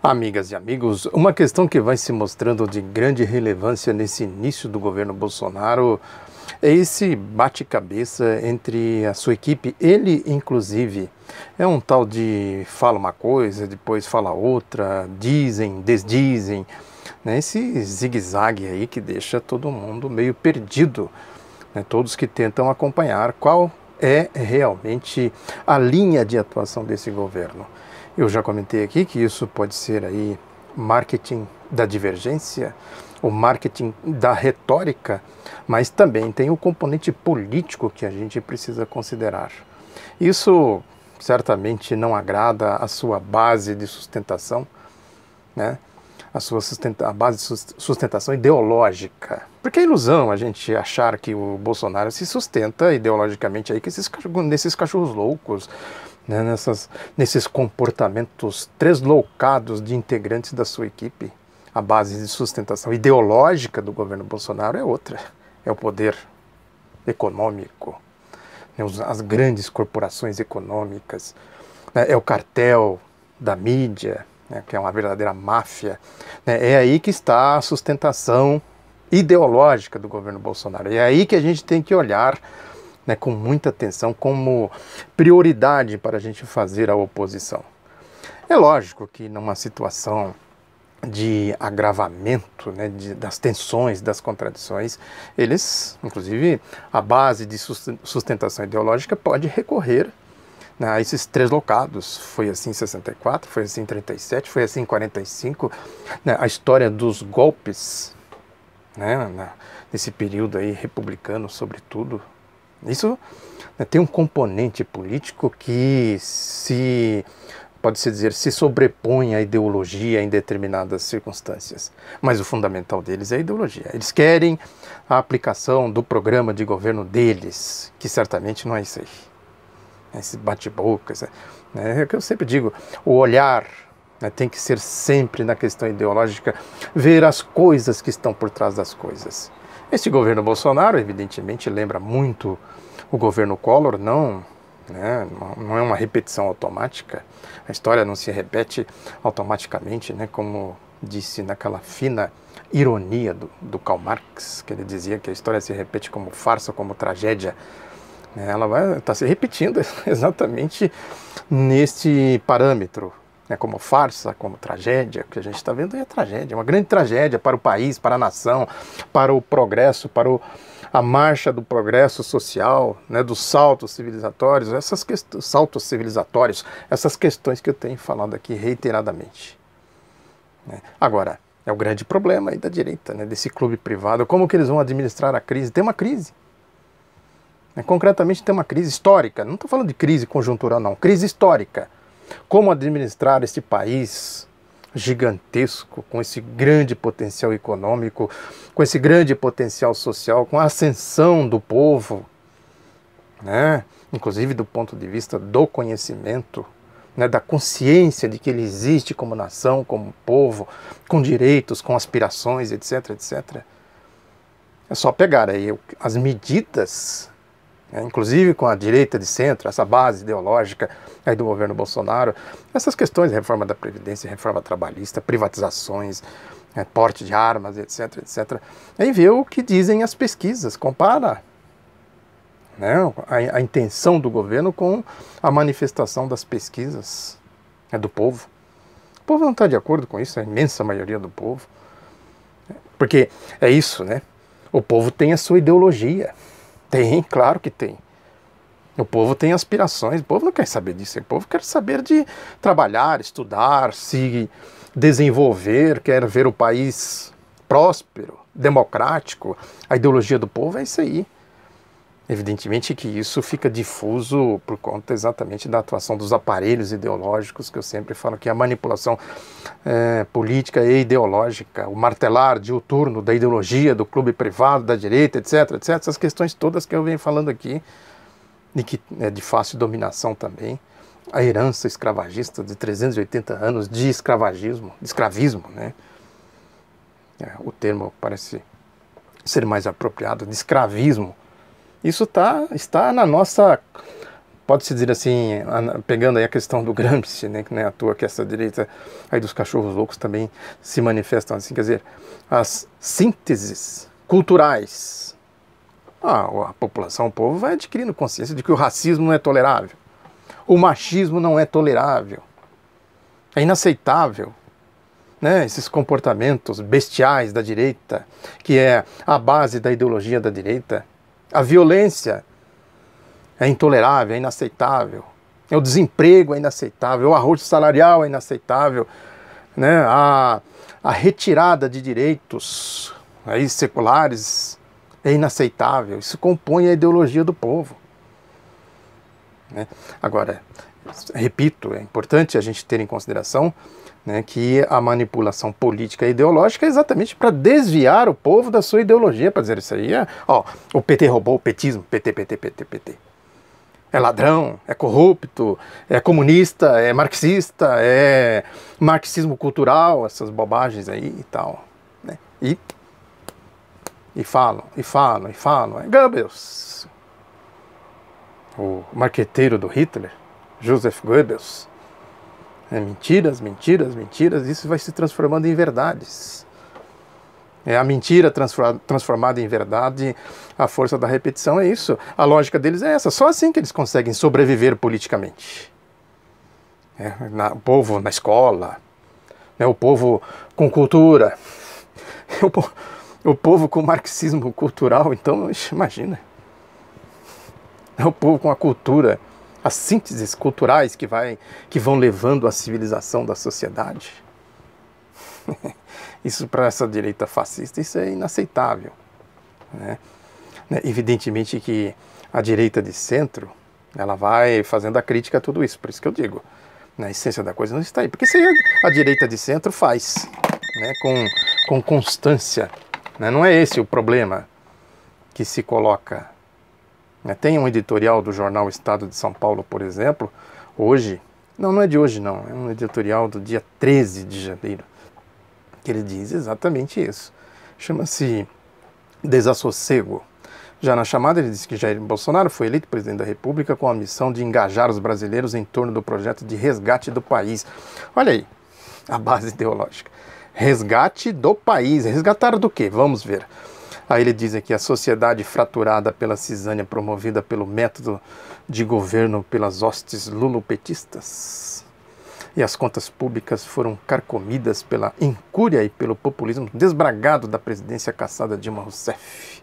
Amigas e amigos, uma questão que vai se mostrando de grande relevância nesse início do governo Bolsonaro é esse bate-cabeça entre a sua equipe. Ele, inclusive, é um tal de fala uma coisa, depois fala outra, dizem, desdizem, né? Esse zigue-zague aí que deixa todo mundo meio perdido, né? Todos que tentam acompanhar qual é realmente a linha de atuação desse governo. Eu já comentei aqui que isso pode ser aí marketing da divergência, o marketing da retórica, mas também tem o componente político que a gente precisa considerar. Isso certamente não agrada a sua base de sustentação, né? A base de sustentação ideológica. Porque é ilusão a gente achar que o Bolsonaro se sustenta ideologicamente aí nesses cachorros loucos, né, nesses comportamentos tresloucados de integrantes da sua equipe. A base de sustentação ideológica do governo Bolsonaro é outra, é o poder econômico, né, as grandes corporações econômicas, né, é o cartel da mídia, né, que é uma verdadeira máfia, né, é aí que está a sustentação ideológica do governo Bolsonaro, é aí que a gente tem que olhar, né, com muita atenção, como prioridade para a gente fazer a oposição. É lógico que numa situação de agravamento, né, das tensões, das contradições, eles, inclusive, a base de sustentação ideológica pode recorrer, né, a esses tresloucados. Foi assim em 64, foi assim em 37, foi assim em 45, né, a história dos golpes, né, nesse período aí republicano, sobretudo. Isso, né, tem um componente político que pode-se dizer, se sobrepõe à ideologia em determinadas circunstâncias. Mas o fundamental deles é a ideologia. Eles querem a aplicação do programa de governo deles, que certamente não é isso aí. Esse bate-boca, né, é o que eu sempre digo, o olhar, né, tem que ser sempre na questão ideológica, ver as coisas que estão por trás das coisas. Este governo Bolsonaro, evidentemente, lembra muito o governo Collor, não é uma repetição automática, a história não se repete automaticamente, né, como disse naquela fina ironia do Karl Marx, que ele dizia que a história se repete como farsa, como tragédia. Ela vai estar se repetindo exatamente neste parâmetro, né, como farsa, como tragédia. O que a gente está vendo é tragédia, uma grande tragédia para o país, para a nação, para o progresso, para a marcha do progresso social, né, dos saltos civilizatórios, essas questões que eu tenho falado aqui reiteradamente, né. Agora, é o grande problema aí da direita, né, desse clube privado. Como que eles vão administrar a crise? Tem uma crise. Concretamente tem uma crise histórica, não estou falando de crise conjuntural não, crise histórica. Como administrar esse país gigantesco, com esse grande potencial econômico, com esse grande potencial social, com a ascensão do povo, né? Inclusive do ponto de vista do conhecimento, né? Da consciência de que ele existe como nação, como povo, com direitos, com aspirações, etc, etc. É só pegar aí as medidas, inclusive com a direita de centro, essa base ideológica aí do governo Bolsonaro, essas questões de reforma da Previdência, reforma trabalhista, privatizações, porte de armas, etc, etc. Aí vê o que dizem as pesquisas, compara, né, a intenção do governo com a manifestação das pesquisas, né, do povo. O povo não está de acordo com isso, a imensa maioria do povo. Porque é isso, né? O povo tem a sua ideologia. Tem, claro que tem. O povo tem aspirações, o povo não quer saber disso, o povo quer saber de trabalhar, estudar, se desenvolver, quer ver o país próspero, democrático. A ideologia do povo é isso aí. Evidentemente que isso fica difuso por conta exatamente da atuação dos aparelhos ideológicos, que eu sempre falo que é a manipulação política e ideológica, o martelar diuturno da ideologia, do clube privado, da direita, etc, etc, essas questões todas que eu venho falando aqui, e que é de fácil dominação também, a herança escravagista de 380 anos de escravagismo, de escravismo, né? O termo parece ser mais apropriado, de escravismo. Isso está na nossa pode-se dizer assim, pegando aí a questão do Gramsci, né, que não é à toa que essa direita aí dos cachorros loucos também se manifestam assim, quer dizer, as sínteses culturais. A população, o povo vai adquirindo consciência de que o racismo não é tolerável, o machismo não é tolerável, é inaceitável, né, esses comportamentos bestiais da direita, que é a base da ideologia da direita, a violência é intolerável, é inaceitável, o desemprego é inaceitável, o arrojo salarial é inaceitável, né, a retirada de direitos aí seculares é inaceitável, isso compõe a ideologia do povo, né? Agora, repito, é importante a gente ter em consideração, né, que a manipulação política e ideológica é exatamente para desviar o povo da sua ideologia, para dizer isso aí, o PT roubou, o petismo, PT, PT, PT, PT. É ladrão, é corrupto, é comunista, é marxista, é marxismo cultural, essas bobagens aí e tal, né? E falam. É Goebbels, o marqueteiro do Hitler, Joseph Goebbels. Mentiras, mentiras, mentiras, isso vai se transformando em verdades. É a mentira transformada em verdade, a força da repetição é isso. A lógica deles é essa, só assim que eles conseguem sobreviver politicamente. O povo na escola, né, o povo com cultura, o povo com marxismo cultural, então, imagina. É o povo com a cultura, as sínteses culturais que vão levando a civilização da sociedade. Isso para essa direita fascista, isso é inaceitável, né? Evidentemente que a direita de centro, ela vai fazendo a crítica a tudo isso, por isso que eu digo, a essência da coisa não está aí, porque isso aí a direita de centro faz, né, com constância, né? Não é esse o problema que se coloca. Tem um editorial do jornal Estado de São Paulo, por exemplo, hoje, não é de hoje não, é um editorial do dia 13 de janeiro, que ele diz exatamente isso. Chama-se Desassossego. Já na chamada ele diz que Jair Bolsonaro foi eleito presidente da República com a missão de engajar os brasileiros em torno do projeto de resgate do país. Olha aí, a base ideológica. Resgate do país. Resgatar do quê? Vamos ver. Aí ele diz aqui, a sociedade fraturada pela cisânia promovida pelo método de governo pelas hostes lulopetistas. E as contas públicas foram carcomidas pela incúria e pelo populismo desbragado da presidência caçada Dilma Rousseff.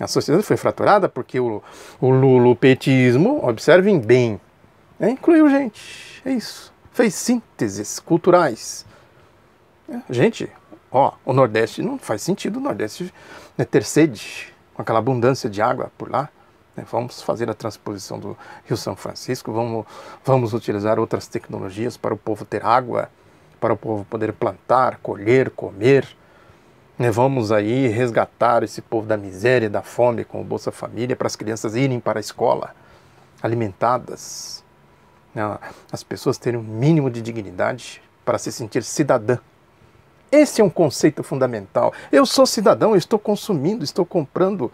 A sociedade foi fraturada porque o lulopetismo, observem bem, incluiu gente, é isso. Fez sínteses culturais. Gente, o Nordeste não faz sentido, o Nordeste ter sede, com aquela abundância de água por lá. Vamos fazer a transposição do Rio São Francisco, vamos utilizar outras tecnologias para o povo ter água, para o povo poder plantar, colher, comer. Vamos aí resgatar esse povo da miséria e da fome com o Bolsa Família, para as crianças irem para a escola alimentadas, as pessoas terem um mínimo de dignidade para se sentir cidadã. Esse é um conceito fundamental. Eu sou cidadão, eu estou consumindo, estou comprando.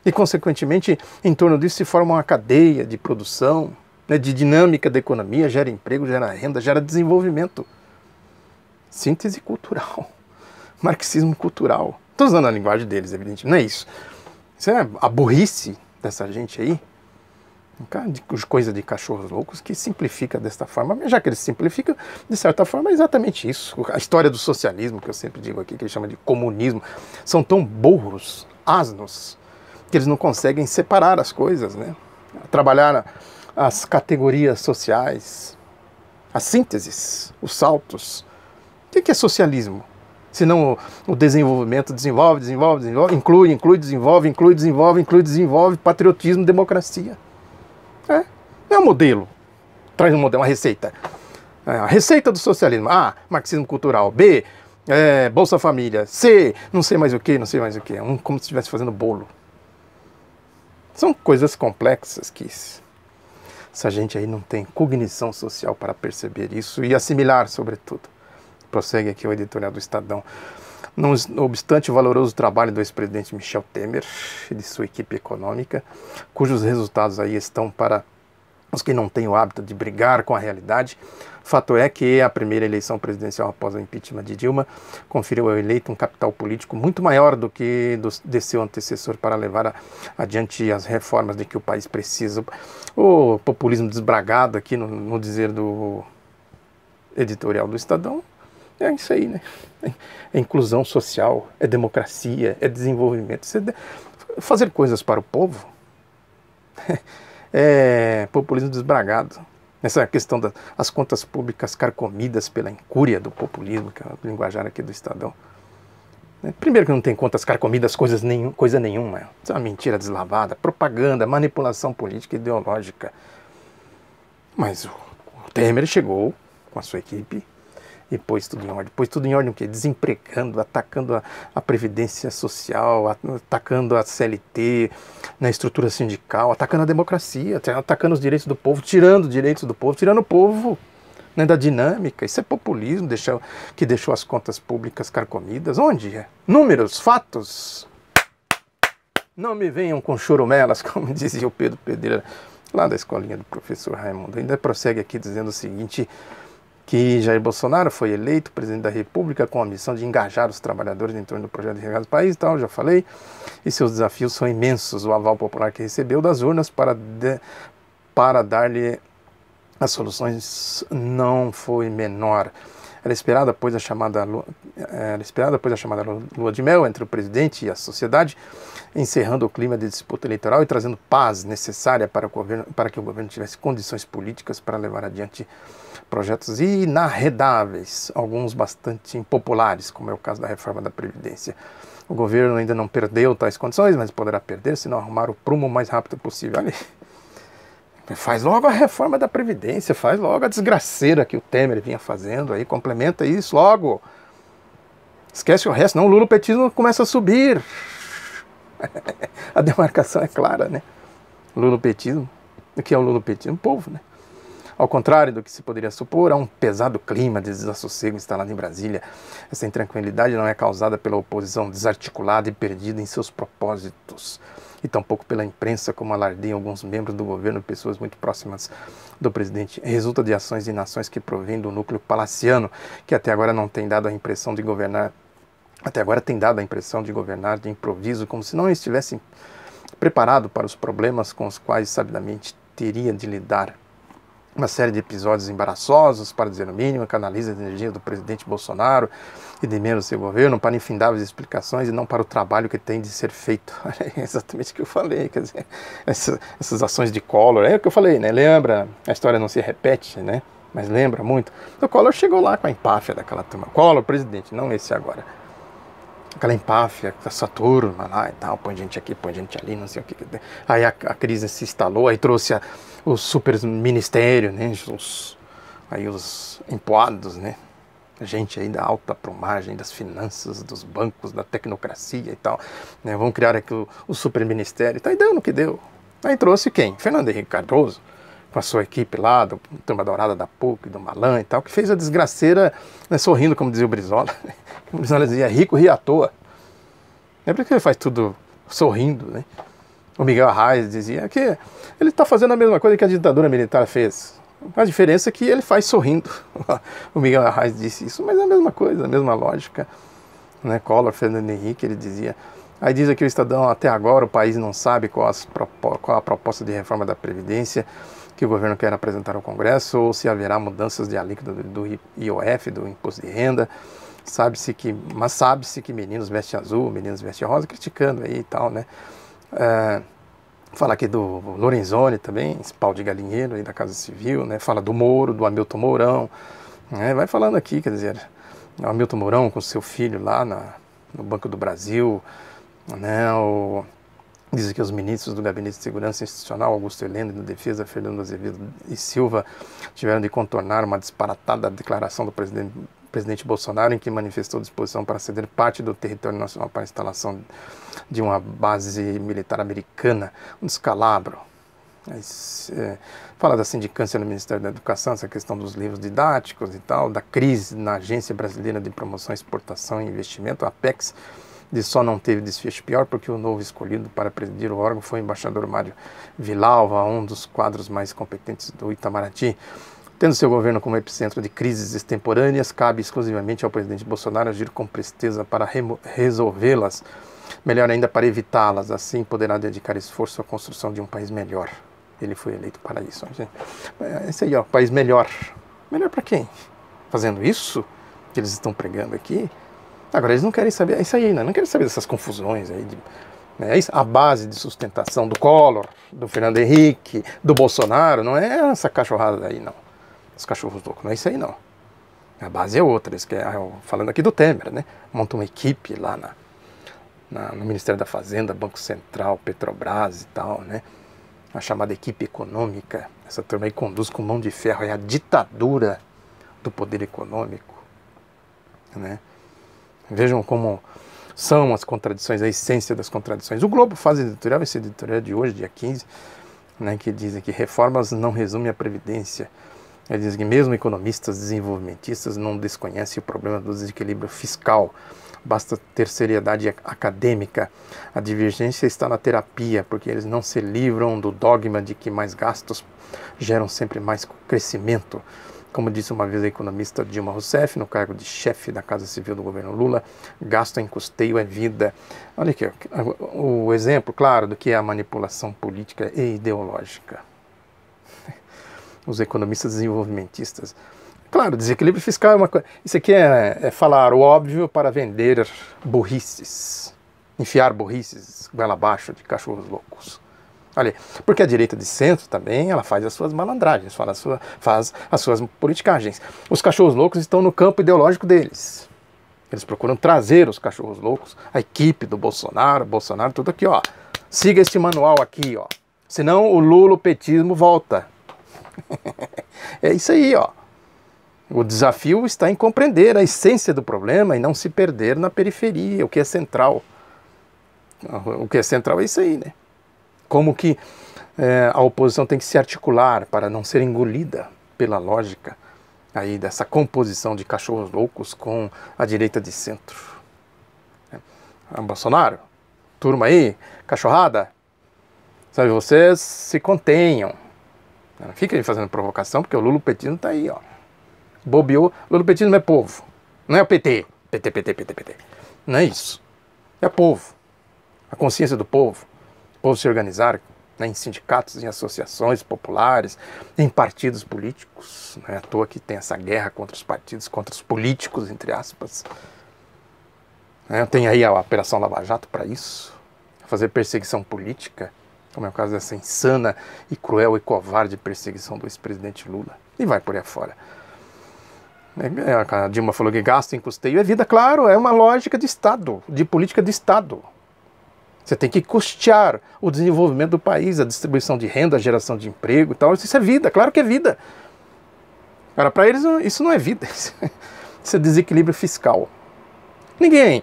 E, consequentemente, em torno disso se forma uma cadeia de produção, de dinâmica da economia, gera emprego, gera renda, gera desenvolvimento. Síntese cultural. Marxismo cultural. Estou usando a linguagem deles, evidentemente. Não é isso. Isso é a burrice dessa gente aí. Coisa de cachorros loucos que simplifica desta forma. Já que eles simplificam, de certa forma, é exatamente isso. A história do socialismo, que eu sempre digo aqui, que eles chamam de comunismo, são tão burros, asnos, que eles não conseguem separar as coisas, né? Trabalhar as categorias sociais, as sínteses, os saltos. O que é socialismo? Senão o desenvolvimento desenvolve, inclui, desenvolve, patriotismo, democracia. Não é um modelo. Traz um modelo, uma receita. A receita do socialismo. A, marxismo cultural. B, Bolsa Família. C, não sei mais o que. Como se estivesse fazendo bolo. São coisas complexas que essa gente aí não tem cognição social para perceber isso e assimilar, sobretudo. Prossegue aqui o editorial do Estadão. Não obstante o valoroso trabalho do ex-presidente Michel Temer e de sua equipe econômica, cujos resultados aí estão para os que não têm o hábito de brigar com a realidade. Fato é que a primeira eleição presidencial após o impeachment de Dilma conferiu ao eleito um capital político muito maior do que de seu antecessor para levar adiante as reformas de que o país precisa. O populismo desbragado aqui, no dizer do editorial do Estadão, é isso aí, né? É inclusão social, é democracia, é desenvolvimento. Fazer coisas para o povo é populismo desbragado. Essa questão das contas públicas carcomidas pela incúria do populismo, que é o linguajar aqui do Estadão. Primeiro que não tem contas carcomidas coisa nenhuma. Isso é uma mentira deslavada, propaganda, manipulação política e ideológica. Mas o Temer chegou com a sua equipe e pôs tudo em ordem. Pôs tudo em ordem o quê? Desempregando, atacando a Previdência Social, atacando a CLT, na estrutura sindical, atacando a democracia, atacando os direitos do povo, tirando direitos do povo, tirando o povo, né, da dinâmica. Isso é populismo, que deixou as contas públicas carcomidas. Onde é? Números, fatos. Não me venham com chorumelas, como dizia o Pedro Pedreira, lá da escolinha do professor Raimundo. Ainda prossegue aqui dizendo o seguinte, que Jair Bolsonaro foi eleito presidente da República com a missão de engajar os trabalhadores em torno do projeto de regar o país e tal, já falei, e seus desafios são imensos. O aval popular que recebeu das urnas para dar-lhe as soluções não foi menor. Era esperada, pois, a chamada lua de mel entre o presidente e a sociedade, encerrando o clima de disputa eleitoral e trazendo paz necessária para que o governo tivesse condições políticas para levar adiante projetos inarredáveis, alguns bastante impopulares, como é o caso da reforma da Previdência. O governo ainda não perdeu tais condições, mas poderá perder se não arrumar o prumo o mais rápido possível. Olha, faz logo a reforma da Previdência, faz logo a desgraceira que o Temer vinha fazendo, aí complementa isso logo. Esquece o resto, não, o lulopetismo começa a subir. A demarcação é clara, né? Lulopetismo, o que é o lulopetismo? O povo, né? Ao contrário do que se poderia supor, há um pesado clima de desassossego instalado em Brasília. Essa intranquilidade não é causada pela oposição desarticulada e perdida em seus propósitos, e tampouco pela imprensa, como alardeiam alguns membros do governo e pessoas muito próximas do presidente. Resulta de ações e inações que provêm do núcleo palaciano, que até agora não tem dado a impressão de governar, de improviso, como se não estivessem preparado para os problemas com os quais sabidamente teria de lidar. Uma série de episódios embaraçosos, para dizer o mínimo, canaliza a energia do presidente Bolsonaro e de membros do seu governo para infindáveis explicações e não para o trabalho que tem de ser feito. É exatamente o que eu falei, quer dizer, essas ações de Collor, é o que eu falei, né? Lembra, a história não se repete, né? Mas lembra muito. O Collor chegou lá com a empáfia daquela turma. Collor, presidente, não esse agora. Aquela empáfia, essa turma lá e tal, põe gente aqui, põe gente ali, não sei o que. Aí a crise se instalou, aí trouxe o super ministério, né, os empoados, né, gente aí da alta plumagem, das finanças, dos bancos, da tecnocracia e tal, né, vamos criar aqui o super ministério, tá, e deu no que deu. Aí trouxe quem? Fernando Henrique Cardoso, com a sua equipe lá, do Turma Dourada da PUC, do Malan e tal, que fez a desgraceira, né, sorrindo, como dizia o Brizola. O Brizola dizia, rico ri à toa. É porque ele faz tudo sorrindo, né? O Miguel Arraes dizia que ele está fazendo a mesma coisa que a ditadura militar fez. A diferença é que ele faz sorrindo. O Miguel Arraes disse isso, mas é a mesma coisa, a mesma lógica. Né? Collor, Fernando Henrique, ele dizia... Aí diz aqui o Estadão, até agora o país não sabe qual a proposta de reforma da Previdência que o governo quer apresentar ao Congresso, ou se haverá mudanças de alíquota do IOF, do Imposto de Renda. Sabe-se que meninos vestem azul, meninos vestem rosa, criticando aí e tal, né? Fala aqui do Lorenzoni também, esse pau de galinheiro aí da Casa Civil, né? Fala do Moro, do Hamilton Mourão, né? Vai falando aqui, quer dizer, o Hamilton Mourão com seu filho lá no Banco do Brasil, né? Diz que os ministros do Gabinete de Segurança Institucional, Augusto Heleno, e da Defesa, Fernando Azevedo e Silva, tiveram de contornar uma disparatada declaração do presidente Bolsonaro, em que manifestou disposição para ceder parte do território nacional para a instalação de uma base militar americana, um descalabro. Fala da sindicância no Ministério da Educação, essa questão dos livros didáticos e tal, da crise na Agência Brasileira de Promoção, Exportação e Investimento, a Apex, só não teve desfecho pior porque o novo escolhido para presidir o órgão foi o embaixador Mário Vilalva, um dos quadros mais competentes do Itamaraty. Tendo seu governo como epicentro de crises extemporâneas, cabe exclusivamente ao presidente Bolsonaro agir com presteza para resolvê-las, melhor ainda para evitá-las, assim poderá dedicar esforço à construção de um país melhor. Ele foi eleito para isso. Esse aí, ó, país melhor. Melhor para quem? Fazendo isso que eles estão pregando aqui? Agora, eles não querem saber, é isso aí, né? Não querem saber dessas confusões aí, a base de sustentação do Collor, do Fernando Henrique, do Bolsonaro, não é essa cachorrada aí, não. Os cachorros loucos, não é isso aí, não. A base é outra, eles querem, falando aqui do Temer, né? Monta uma equipe lá no Ministério da Fazenda, Banco Central, Petrobras e tal, né? A chamada equipe econômica. Essa turma aí conduz com mão de ferro, é a ditadura do poder econômico, né? Vejam como são as contradições, a essência das contradições. O Globo faz editorial, esse editorial de hoje, dia 15, né, que dizem que reformas não resumem a Previdência. Ele diz que mesmo economistas desenvolvimentistas não desconhecem o problema do desequilíbrio fiscal. Basta ter seriedade acadêmica. A divergência está na terapia, porque eles não se livram do dogma de que mais gastos geram sempre mais crescimento. Como disse uma vez a economista Dilma Rousseff, no cargo de chefe da Casa Civil do governo Lula, gasto em custeio é vida. Olha aqui, o exemplo claro do que é a manipulação política e ideológica. Os economistas desenvolvimentistas. Claro, desequilíbrio fiscal é uma coisa. Isso aqui é falar o óbvio para vender burrices. Enfiar burrices goela abaixo de cachorros loucos. Olha, porque a direita de centro também, ela faz as suas malandragens, faz as suas politicagens. Os cachorros loucos estão no campo ideológico deles. Eles procuram trazer os cachorros loucos, a equipe do Bolsonaro, tudo aqui, ó. Siga este manual aqui, ó. Senão o lulopetismo volta. É isso aí, ó. O desafio está em compreender a essência do problema e não se perder na periferia, o que é central. O que é central é isso aí, né? Como que a oposição tem que se articular para não ser engolida pela lógica aí dessa composição de cachorros loucos com a direita de centro. Bolsonaro, turma aí, cachorrada, sabe, vocês se contenham. Não fiquem fazendo provocação, porque o lulopetismo está aí, ó. Bobeou, lulopetismo é povo, não é o PT. PT. Não é isso. É povo. A consciência do povo. O povo se organizar, né, em sindicatos, em associações populares, em partidos políticos. Não é à toa que tem essa guerra contra os partidos, contra os políticos, entre aspas. Tem aí a Operação Lava Jato para isso, fazer perseguição política, como é o caso dessa insana e cruel e covarde perseguição do ex-presidente Lula. E vai por aí afora. A Dilma falou que gasto em custeio é vida, claro, é uma lógica de Estado, de política de Estado. Você tem que custear o desenvolvimento do país, a distribuição de renda, a geração de emprego e tal. Isso é vida, claro que é vida. Agora, para eles, isso não é vida. Isso é desequilíbrio fiscal. Ninguém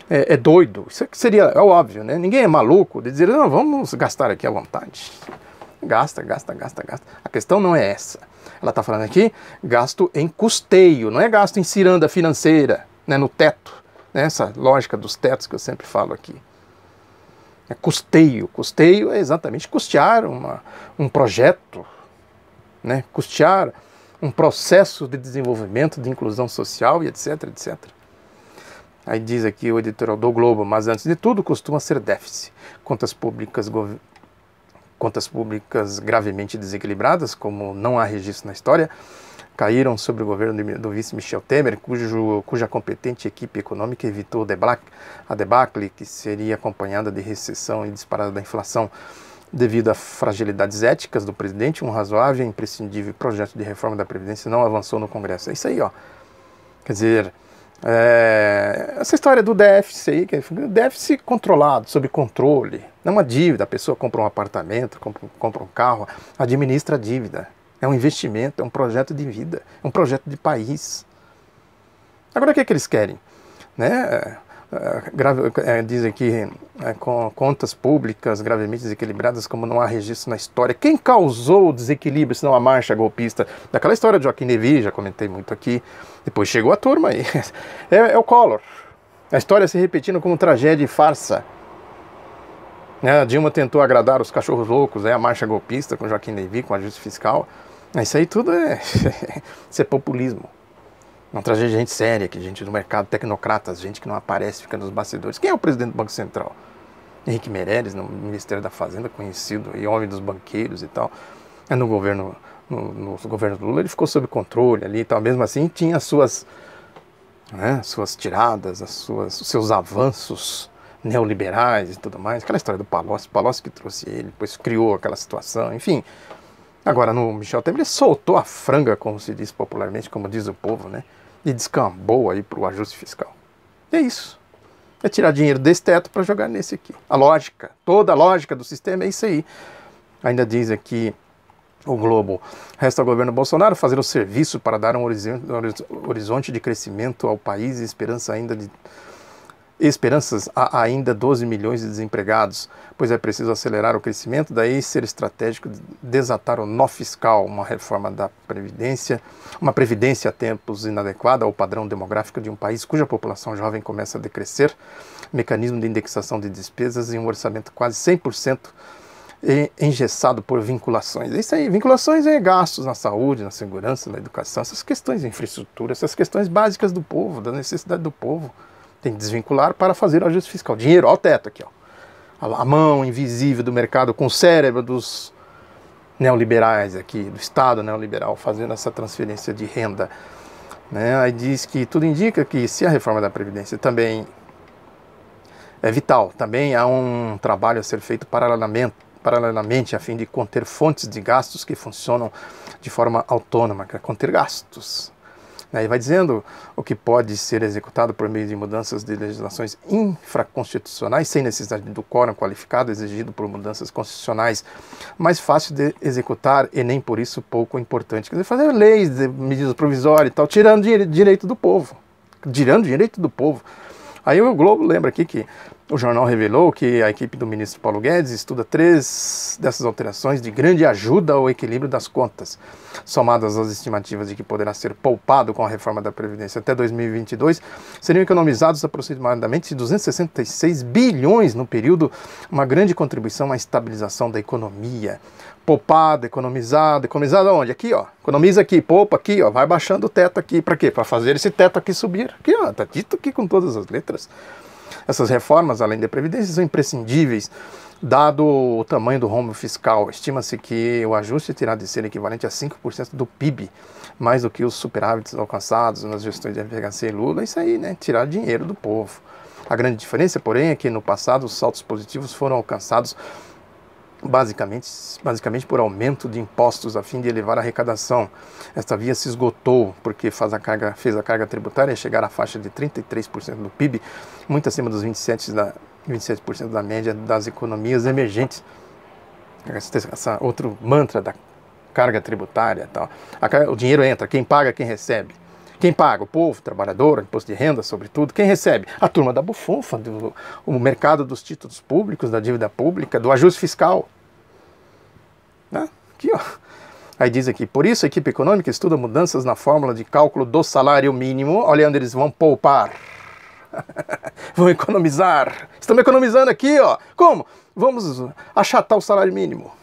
é doido. Isso seria óbvio, né? Ninguém é maluco de dizer, não, vamos gastar aqui à vontade. Gasta. A questão não é essa. Ela está falando aqui gasto em custeio, não é gasto em ciranda financeira, né, no teto. Né? Essa lógica dos tetos que eu sempre falo aqui. É custeio. Custeio é exatamente custear um projeto, né? Custear um processo de desenvolvimento, de inclusão social e etc, etc. Aí diz aqui o editorial do Globo, mas antes de tudo costuma ser déficit. Contas públicas gravemente desequilibradas, como não há registro na história, caíram sobre o governo do vice Michel Temer, cuja competente equipe econômica evitou a debacle que seria acompanhada de recessão e disparada da inflação. Devido a fragilidades éticas do presidente, um razoável e imprescindível projeto de reforma da Previdência não avançou no Congresso. É isso aí, ó. Quer dizer, essa história do déficit aí, que é déficit controlado, sob controle, não é uma dívida, a pessoa compra um apartamento, compra um carro, administra a dívida. É um investimento, é um projeto de vida, é um projeto de país. Agora o que é que eles querem? Né? Dizem que com contas públicas gravemente desequilibradas, como não há registro na história. Quem causou o desequilíbrio, senão a marcha golpista? Daquela história de Joaquim Levy, já comentei muito aqui. Depois chegou a turma aí. É o Collor. A história se repetindo como tragédia e farsa. A Dilma tentou agradar os cachorros loucos, a marcha golpista com Joaquim Levy, com ajuste fiscal. Isso aí tudo isso é populismo. Não trazer gente séria, que gente do mercado, tecnocratas, gente que não aparece, fica nos bastidores. Quem é o presidente do Banco Central? Henrique Meirelles, no Ministério da Fazenda, conhecido, e homem dos banqueiros e tal. No governo Lula ele ficou sob controle ali e tal. Mesmo assim tinha suas tiradas, os seus avanços neoliberais e tudo mais. Aquela história do Palocci que trouxe ele, depois criou aquela situação, enfim. Agora no Michel Temer ele soltou a franga, como se diz popularmente, como diz o povo, né? E descambou aí para o ajuste fiscal. E é isso. É tirar dinheiro desse teto para jogar nesse aqui. A lógica, toda a lógica do sistema é isso aí. Ainda diz aqui o Globo: resta ao governo Bolsonaro fazer o serviço para dar um horizonte de crescimento ao país e esperanças a ainda 12 milhões de desempregados, pois é preciso acelerar o crescimento, daí ser estratégico desatar o nó fiscal, uma reforma da Previdência, uma previdência a tempos inadequada ao padrão demográfico de um país cuja população jovem começa a decrescer, mecanismo de indexação de despesas e um orçamento quase 100% engessado por vinculações. Isso aí, vinculações é gastos na saúde, na segurança, na educação, essas questões de infraestrutura, essas questões básicas do povo, da necessidade do povo. Tem que desvincular para fazer o ajuste fiscal. Dinheiro, ó o teto aqui, ó. A mão invisível do mercado com o cérebro dos neoliberais aqui, do Estado neoliberal, fazendo essa transferência de renda. Aí diz que tudo indica que se a reforma da Previdência também é vital, também há um trabalho a ser feito paralelamente a fim de conter fontes de gastos que funcionam de forma autônoma, que é conter gastos. Aí vai dizendo o que pode ser executado por meio de mudanças de legislações infraconstitucionais, sem necessidade do quórum qualificado exigido por mudanças constitucionais, mais fácil de executar e nem por isso pouco importante. Quer dizer, fazer leis, medidas provisórias e tal, tirando direito do povo. Tirando direito do povo. Aí o Globo lembra aqui que o jornal revelou que a equipe do ministro Paulo Guedes estuda 3 dessas alterações de grande ajuda ao equilíbrio das contas, somadas às estimativas de que poderá ser poupado com a reforma da Previdência até 2022, seriam economizados aproximadamente 266 bilhões no período, uma grande contribuição à estabilização da economia. Poupado, economizado onde? Aqui, ó. Economiza aqui, poupa aqui, ó. Vai baixando o teto aqui. Para quê? Para fazer esse teto aqui subir. Aqui, ó. Tá dito aqui com todas as letras. Essas reformas, além da Previdência, são imprescindíveis, dado o tamanho do rombo fiscal. Estima-se que o ajuste terá de ser equivalente a 5% do PIB, mais do que os superávites alcançados nas gestões de FHC e Lula. Isso aí, né? Tirar dinheiro do povo. A grande diferença, porém, é que no passado os saltos positivos foram alcançados basicamente por aumento de impostos a fim de elevar a arrecadação. Esta via se esgotou porque fez a carga tributária chegar à faixa de 33% do PIB, muito acima dos 27% da média das economias emergentes. Essa outro mantra da carga tributária, tal. O dinheiro entra, quem paga, quem recebe. Quem paga? O povo, o trabalhador, o imposto de renda, sobretudo. Quem recebe? A turma da bufunfa, o mercado dos títulos públicos, da dívida pública, do ajuste fiscal. Aqui, ó. Aí diz aqui: por isso a equipe econômica estuda mudanças na fórmula de cálculo do salário mínimo. Olha onde eles vão poupar. Vão economizar. Estamos economizando aqui, ó. Como? Vamos achatar o salário mínimo.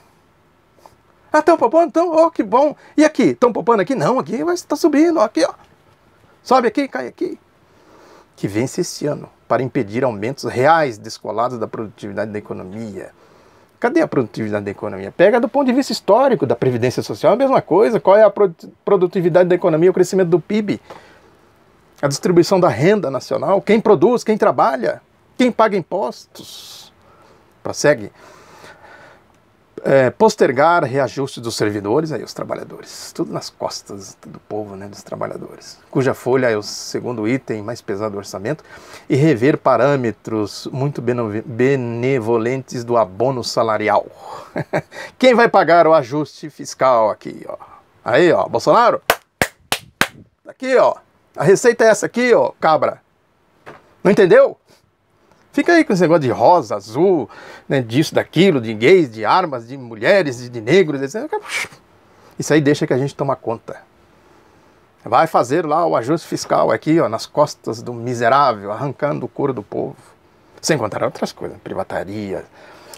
Estão poupando? Então, que bom. E aqui? Estão poupando aqui? Não, aqui está subindo, ó, aqui, ó. Sobe aqui, cai aqui. Que vence esse ano para impedir aumentos reais descolados da produtividade da economia. Cadê a produtividade da economia? Pega do ponto de vista histórico da Previdência Social, a mesma coisa. Qual é a produtividade da economia? O crescimento do PIB. A distribuição da renda nacional. Quem produz, quem trabalha, quem paga impostos. Prossegue. Postergar reajuste dos servidores, aí os trabalhadores, tudo nas costas do povo, né, dos trabalhadores, cuja folha é o segundo item mais pesado do orçamento, e rever parâmetros muito benevolentes do abono salarial. Quem vai pagar o ajuste fiscal aqui, ó? Aí, ó, Bolsonaro, aqui, ó, a receita é essa aqui, ó, cabra, não entendeu? Fica aí com esse negócio de rosa, azul, né, disso, daquilo, de gays, de armas, de mulheres, de negros, etc. Isso aí deixa que a gente toma conta. Vai fazer lá o ajuste fiscal aqui, ó, nas costas do miserável, arrancando o couro do povo. Sem contar outras coisas, privataria,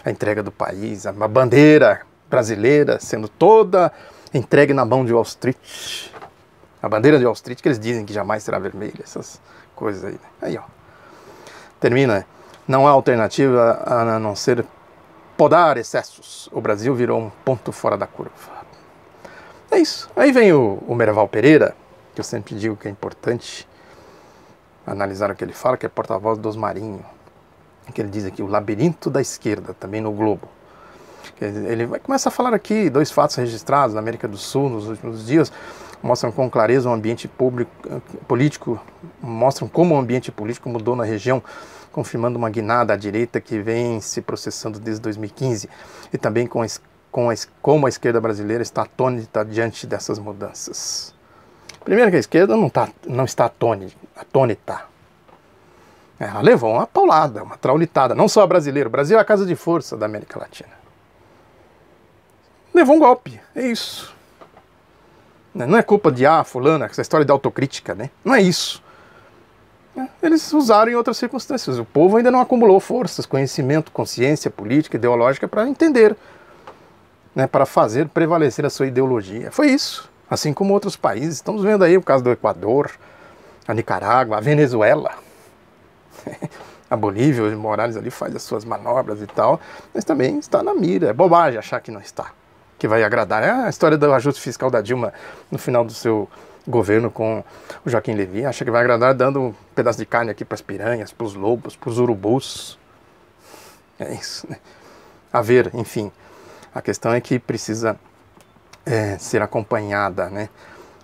a entrega do país, a bandeira brasileira sendo toda entregue na mão de Wall Street. A bandeira de Wall Street que eles dizem que jamais será vermelha, essas coisas aí. Aí, ó. Termina. Não há alternativa a não ser podar excessos. O Brasil virou um ponto fora da curva. É isso. Aí vem o Merval Pereira, que eu sempre digo que é importante analisar o que ele fala, que é porta-voz do Osmarinho. Que ele diz aqui, o labirinto da esquerda, também no Globo. Ele começa a falar aqui, 2 fatos registrados na América do Sul nos últimos dias, mostram com clareza o ambiente político, mostram como o ambiente político mudou na região, confirmando uma guinada à direita que vem se processando desde 2015, e também como a esquerda brasileira está atônita diante dessas mudanças. Primeiro que a esquerda não está atônita. Ela levou uma paulada, uma traulitada, não só a brasileira. O Brasil é a casa de força da América Latina. Levou um golpe, é isso. Não é culpa de fulano, essa história de autocrítica, né? Não é isso. Eles usaram em outras circunstâncias. O povo ainda não acumulou forças, conhecimento, consciência política, ideológica para entender, né? Para fazer prevalecer a sua ideologia. Foi isso. Assim como outros países. Estamos vendo aí o caso do Equador, a Nicarágua, a Venezuela. A Bolívia, o Evo Morales ali faz as suas manobras e tal, mas também está na mira. É bobagem achar que não está, que vai agradar. É a história do ajuste fiscal da Dilma no final do seu governo com o Joaquim Levy. Acha que vai agradar dando um pedaço de carne aqui para as piranhas, para os lobos, para os urubus. É isso, né? A ver, enfim, a questão é que precisa ser acompanhada, né?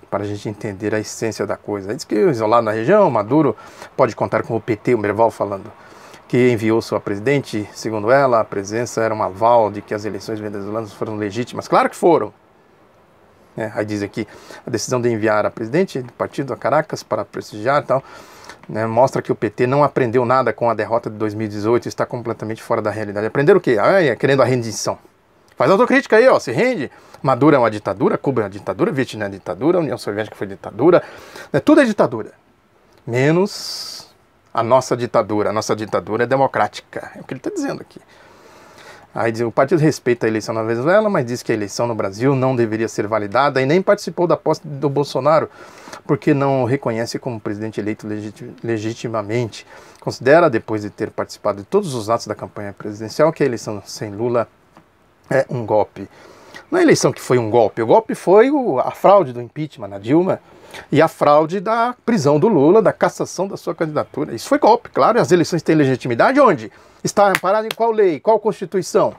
Para a gente entender a essência da coisa. Diz que isolado na região, Maduro pode contar com o PT, o Merval falando, que enviou sua presidente, segundo ela, a presença era um aval de que as eleições venezuelanas foram legítimas. Claro que foram. Aí diz aqui, a decisão de enviar a presidente do partido a Caracas para prestigiar e tal, né, mostra que o PT não aprendeu nada com a derrota de 2018 e está completamente fora da realidade. Aprender o quê? Querendo a rendição. Faz autocrítica aí, ó, se rende. Maduro é uma ditadura, Cuba é uma ditadura, Vietnã é uma ditadura, a União Soviética foi ditadura, né? Tudo é ditadura, menos a nossa ditadura. A nossa ditadura é democrática, é o que ele está dizendo aqui. Aí diz, o partido respeita a eleição na Venezuela, mas diz que a eleição no Brasil não deveria ser validada e nem participou da posse do Bolsonaro, porque não o reconhece como presidente eleito legitimamente. Considera, depois de ter participado de todos os atos da campanha presidencial, que a eleição sem Lula é um golpe. Não é a eleição que foi um golpe, o golpe foi a fraude do impeachment na Dilma e a fraude da prisão do Lula, da cassação da sua candidatura. Isso foi golpe, claro, e as eleições têm legitimidade onde? Está amparado em qual lei, qual Constituição?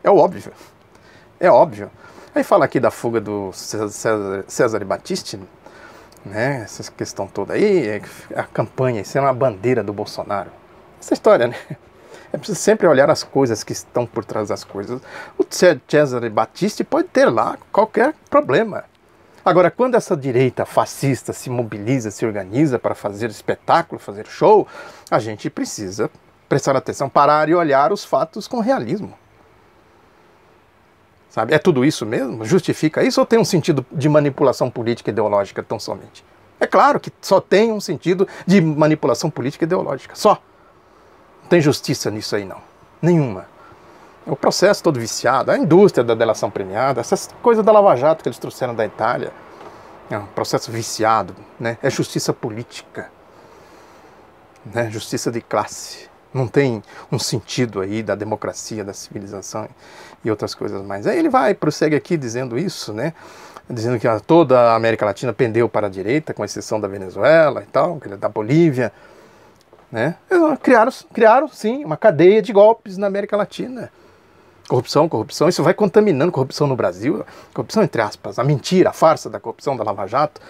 É óbvio, é óbvio. Aí fala aqui da fuga do Cesare Battisti, né, essa questão toda aí, a campanha, isso é uma bandeira do Bolsonaro. Essa história, né? É preciso sempre olhar as coisas que estão por trás das coisas. O Cesare Battisti pode ter lá qualquer problema. Agora, quando essa direita fascista se mobiliza, se organiza para fazer espetáculo, fazer show, a gente precisa prestar atenção, parar e olhar os fatos com realismo. Sabe? É tudo isso mesmo? Justifica isso ou tem um sentido de manipulação política e ideológica tão somente? É claro que só tem um sentido de manipulação política e ideológica, só. Não tem justiça nisso aí, não. Nenhuma. O processo todo viciado, a indústria da delação premiada, essas coisas da Lava Jato que eles trouxeram da Itália, é um processo viciado, né? É justiça política, né? Justiça de classe. Não tem um sentido aí da democracia, da civilização e outras coisas mais. Aí ele prossegue aqui dizendo isso, né? Dizendo que toda a América Latina pendeu para a direita, com exceção da Venezuela e tal, da Bolívia. Né? Criaram, sim, uma cadeia de golpes na América Latina. Corrupção, isso vai contaminando corrupção no Brasil. Corrupção entre aspas, a mentira, a farsa da corrupção da Lava Jato,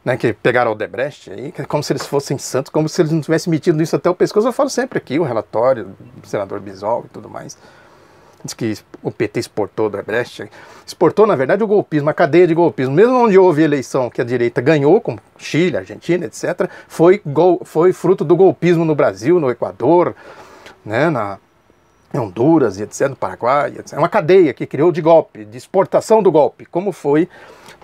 né, que pegaram o Odebrecht aí, como se eles fossem santos, como se eles não tivessem metido nisso até o pescoço. Eu falo sempre aqui, o relatório do senador Bisol e tudo mais. Diz que o PT exportou o Odebrecht, exportou na verdade o golpismo, a cadeia de golpismo. Mesmo onde houve eleição que a direita ganhou, como Chile, Argentina, etc., foi fruto do golpismo no Brasil, no Equador, né, em Honduras e etc., no Paraguai, etc. É uma cadeia que criou de golpe, de exportação do golpe, como foi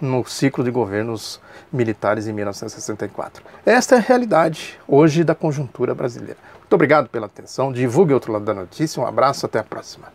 no ciclo de governos militares em 1964. Esta é a realidade hoje da conjuntura brasileira. Muito obrigado pela atenção, divulgue outro lado da notícia, um abraço, até a próxima.